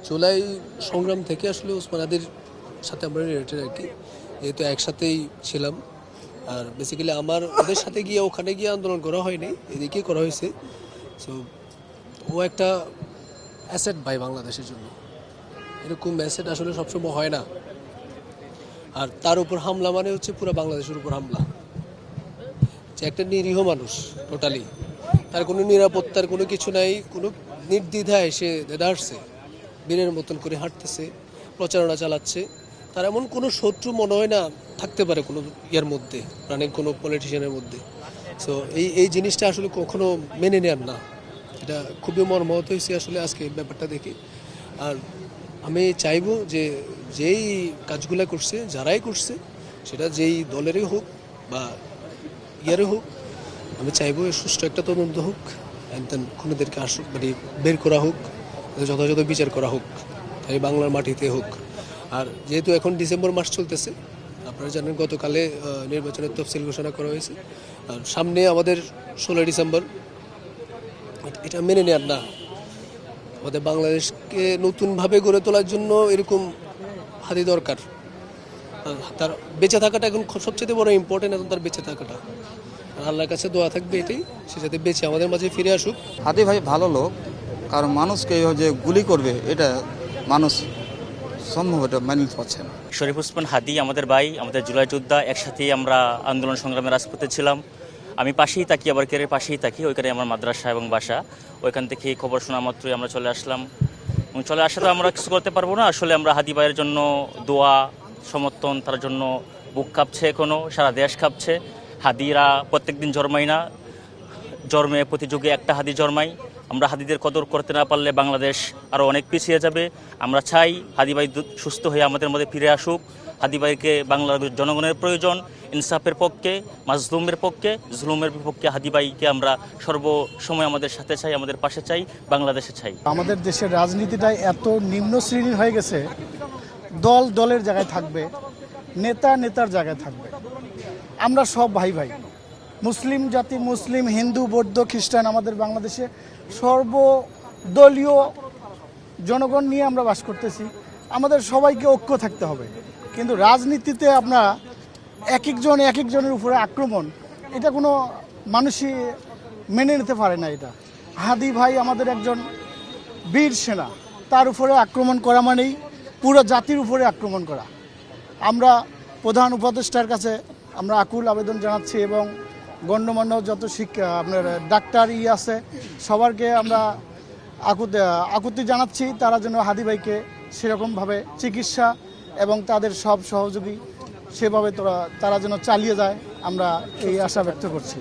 জুলাই সংগ্রাম থেকে আসলে ওসমান হাদির সাথে আমরা রিলেটেড আর কি, যেহেতু একসাথেই ছিলাম। আর বেসিক্যালি আমার ওদের সাথে গিয়ে ওখানে গিয়ে আন্দোলন করা হয়নি, এদিকে করা হয়েছে। সো ও একটা অ্যাসেট ভাই বাংলাদেশের জন্য, এরকম অ্যাসেট আসলে সবসময় হয় না। আর তার উপর হামলা মানে হচ্ছে পুরো বাংলাদেশের উপর হামলা। যে একটা নিরীহ মানুষ টোটালি, তার কোনো নিরাপত্তার কোনো কিছু নাই, কোনো নির্দ্বিধায় সে দেদারছে বীরের মতন করে হাঁটতেছে, প্রচারণা চালাচ্ছে। তার এমন কোনো শত্রু মনে হয় না থাকতে পারে কোনো ইয়ার মধ্যে, রানিং কোনো পলিটিশিয়ানের মধ্যে। সো এই জিনিসটা আসলে কখনো মেনে নেন না। এটা খুবই মর্মাহত হয়েছে আসলে আজকে ব্যাপারটা দেখে। আর আমি চাইবো যে যেই কাজগুলো করছে, যারাই করছে, সেটা যেই দলেরই হোক বা ইয়ারে হোক, আমি চাইবো সুষ্ঠু একটা তদন্ত হোক, দেন খুনিদেরকে মানে বের করা হোক, যথাযথ বিচার করা হোক, তাই বাংলার মাটিতে হোক। আর যেহেতু এখন ডিসেম্বর মাস চলতেছে, আপনারা জানেন গতকালে নির্বাচনের তফসিল ঘোষণা করা হয়েছে। আর সামনে আমাদের 16 ডিসেম্বর। এটা মেনে নেওয়ার না। আমাদের বাংলাদেশকে নতুনভাবে গড়ে তোলার জন্য এরকম হাতি দরকার। তার বেঁচে থাকাটা এখন সবচেয়ে বড় ইম্পর্টেন্ট, এখন তার বেঁচে থাকাটা। আর আল্লাহর কাছে দোয়া থাকবে এটাই, সে যাতে বেঁচে আমাদের মাঝে ফিরে আসুক। হাদি ভাই ভালো লোক, কারণ মানুষকে যে গুলি করবে এটা মানুষ সম্ভব এটা মেনে নিতে পারছে না। শরীফ ওসমান হাদি আমাদের ভাই, আমাদের জুলাই যোদ্ধা, একসাথেই আমরা আন্দোলন সংগ্রামে রাজপথে ছিলাম। আমি পাশেই থাকি, আবার কেরের পাশেই থাকি, ওইখানে আমার মাদ্রাসা এবং বাসা। ওইখান থেকে খবর শোনা মাত্রই আমরা চলে আসলাম, এবং চলে আসা তো আমরা কিছু করতে পারবো না। আসলে আমরা হাদি ভাইয়ের জন্য দোয়া, সমর্থন, তার জন্য বুক কাঁপছে, এখনও সারা দেশ কাঁপছে। হাদিরা প্রত্যেক দিন জন্মায় না, জন্মে প্রতিযোগী একটা হাদি জন্মায়। আমরা হাদিদের কদর করতে না পারলে বাংলাদেশ আরও অনেক পিছিয়ে যাবে। আমরা চাই হাদি ভাই সুস্থ হয়ে আমাদের মধ্যে ফিরে আসুক। হাদি ভাইকে বাংলার জনগণের প্রয়োজন, ইনসাফের পক্ষে, মাজলুমের পক্ষে, জুলুমের বিপক্ষে হাদি ভাইকে আমরা সর্বসময় আমাদের সাথে চাই, আমাদের পাশে চাই, বাংলাদেশে চাই। আমাদের দেশের রাজনীতিটা এত নিম্ন শ্রেণীর হয়ে গেছে, দল দলের জায়গায় থাকবে, নেতা নেতার জায়গায় থাকবে। আমরা সব ভাই ভাই, মুসলিম জাতি, মুসলিম, হিন্দু, বৌদ্ধ, খ্রিস্টান, আমাদের বাংলাদেশে সর্বদলীয় জনগণ নিয়ে আমরা বাস করতেছি। আমাদের সবাইকে ঐক্য থাকতে হবে। কিন্তু রাজনীতিতে আপনারা এক একজনের উপরে আক্রমণ, এটা কোনো মানুষই মেনে নিতে পারে না। এটা হাদি ভাই আমাদের একজন বীর সেনা, তার উপরে আক্রমণ করা মানেই পুরো জাতির উপরে আক্রমণ করা। আমরা প্রধান উপদেষ্টার কাছে আমরা আকুল আবেদন জানাচ্ছি, এবং গণ্যমান্য যত আপনার ডাক্তার আছে সবারকে আমরা আকুতি জানাচ্ছি, তারা যেন হাদি ভাইকে সেরকমভাবে চিকিৎসা এবং তাদের সব সহযোগী সেভাবে তারা যেন চালিয়ে যায়, আমরা এই আশা ব্যক্ত করছি।